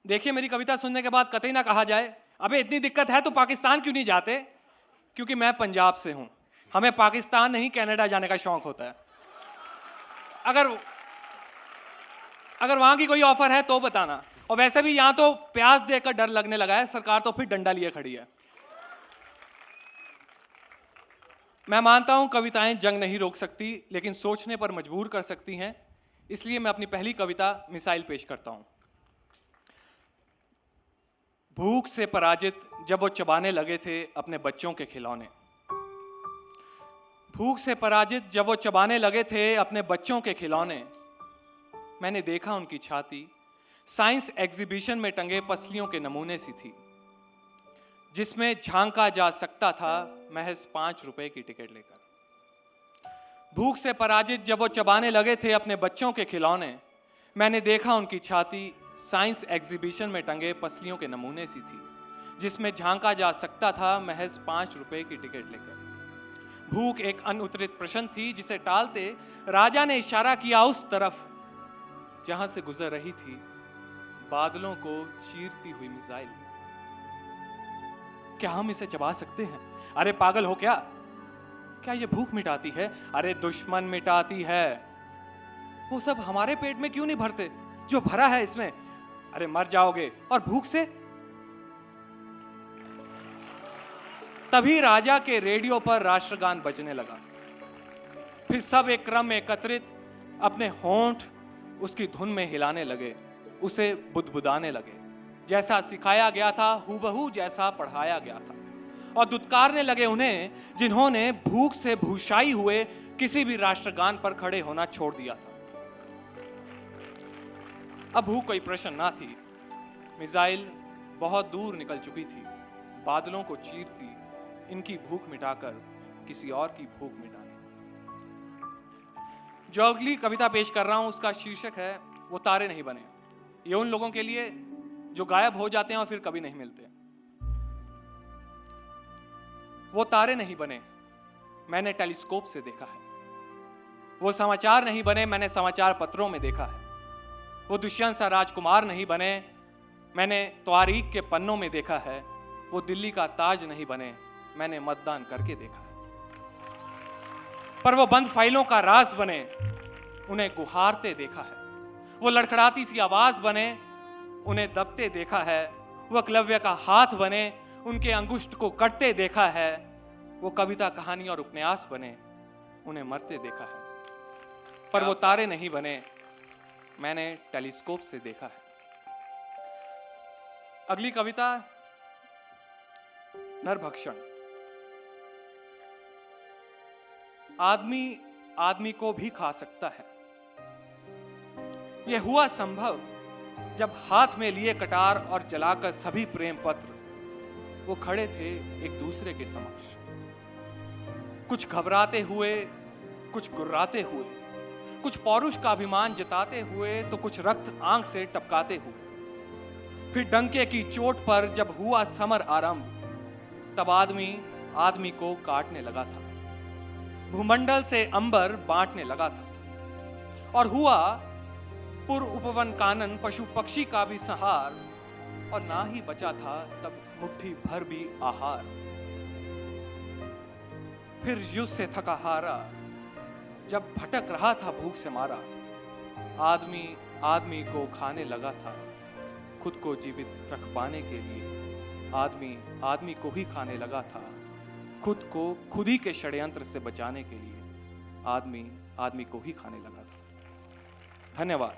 देखिए, मेरी कविता सुनने के बाद कतई ना कहा जाए अबे इतनी दिक्कत है तो पाकिस्तान क्यों नहीं जाते, क्योंकि मैं पंजाब से हूं, हमें पाकिस्तान नहीं कनाडा जाने का शौक होता है। अगर वहां की कोई ऑफर है तो बताना। और वैसे भी यहां तो प्याज देकर डर लगने लगा है, सरकार तो फिर डंडा लिए खड़ी है। मैं मानता हूं कविताएं जंग नहीं रोक सकती, लेकिन सोचने पर मजबूर कर सकती हैं। इसलिए मैं अपनी पहली कविता मिसाइल पेश करता हूं। भूख से पराजित जब वो चबाने लगे थे अपने बच्चों के खिलौने। भूख से पराजित जब वो चबाने लगे थे अपने बच्चों के खिलौने, मैंने देखा उनकी छाती साइंस एग्जीबिशन में टंगे पसलियों के नमूने सी थी, जिसमें झांका जा सकता था महज 5 रुपए की टिकट लेकर। भूख से पराजित जब वो चबाने लगे थे अपने बच्चों के खिलौने, मैंने देखा उनकी छाती साइंस एग्जीबिशन में टंगे पसलियों के नमूने सी थी, जिसमें झांका जा सकता था महज 5 रुपए की टिकट लेकर। भूख एक अनुत्तरित प्रश्न थी, जिसे टालते राजा ने इशारा किया उस तरफ जहां से गुजर रही थी बादलों को चीरती हुई मिसाइल। क्या हम इसे चबा सकते हैं? अरे पागल हो क्या? क्या ये भूख मिटाती है? अरे दुश्मन मिटाती है। वो सब हमारे पेट में क्यों नहीं भरते जो भरा है इसमें? अरे मर जाओगे। और भूख से? तभी राजा के रेडियो पर राष्ट्रगान बजने लगा। फिर सब एक क्रम में एकत्रित अपने होंठ उसकी धुन में हिलाने लगे, उसे बुदबुदाने लगे। जैसा सिखाया गया था हूबहू जैसा पढ़ाया गया था, और दुत्कारने लगे उन्हें जिन्होंने भूख से भूशाई हुए किसी भी राष्ट्रगान पर खड़े होना छोड़ दिया था। अब भूख कोई प्रश्न ना थी। मिसाइल बहुत दूर निकल चुकी थी, बादलों को चीरती, इनकी भूख मिटाकर किसी और की भूख मिटाने। जो अगली कविता पेश कर रहा हूं उसका शीर्षक है वो तारे नहीं बने। ये उन लोगों के लिए जो गायब हो जाते हैं और फिर कभी नहीं मिलते। वो तारे नहीं बने, मैंने टेलीस्कोप से देखा है। वो समाचार नहीं बने, मैंने समाचार पत्रों में देखा है। वो दुष्यंत सा राजकुमार नहीं बने, मैंने तारीख के पन्नों में देखा है। वो दिल्ली का ताज नहीं बने, मैंने मतदान करके देखा है। पर वो बंद फाइलों का राज बने, उन्हें गुहारते देखा है। वो लड़खड़ाती सी आवाज बने, उन्हें दबते देखा है। वो एकलव्य का हाथ बने, उनके अंगुष्ठ को कटते देखा है। वो कविता, कहानी और उपन्यास बने, उन्हें मरते देखा है। पर वो तारे नहीं बने, मैंने टेलीस्कोप से देखा है। अगली कविता नरभक्षण। आदमी आदमी को भी खा सकता है। यह हुआ संभव जब हाथ में लिए कटार और जलाकर सभी प्रेम पत्र वो खड़े थे एक दूसरे के समक्ष, कुछ घबराते हुए, कुछ गुर्राते हुए, कुछ पौरुष का अभिमान जताते हुए तो कुछ रक्त आंख से टपकाते हुए। फिर डंके की चोट पर जब हुआ समर आरंभ, तब आदमी आदमी को काटने लगा था, भूमंडल से अंबर बांटने लगा था। और हुआ पुर उपवन कानन पशु पक्षी का भी संहार, और ना ही बचा था तब मुट्ठी भर भी आहार। फिर युद्ध से थका हारा जब भटक रहा था भूख से मारा, आदमी आदमी को खाने लगा था खुद को जीवित रख पाने के लिए। आदमी आदमी को ही खाने लगा था खुद को खुद ही के षड्यंत्र से बचाने के लिए। आदमी आदमी को ही खाने लगा था। धन्यवाद।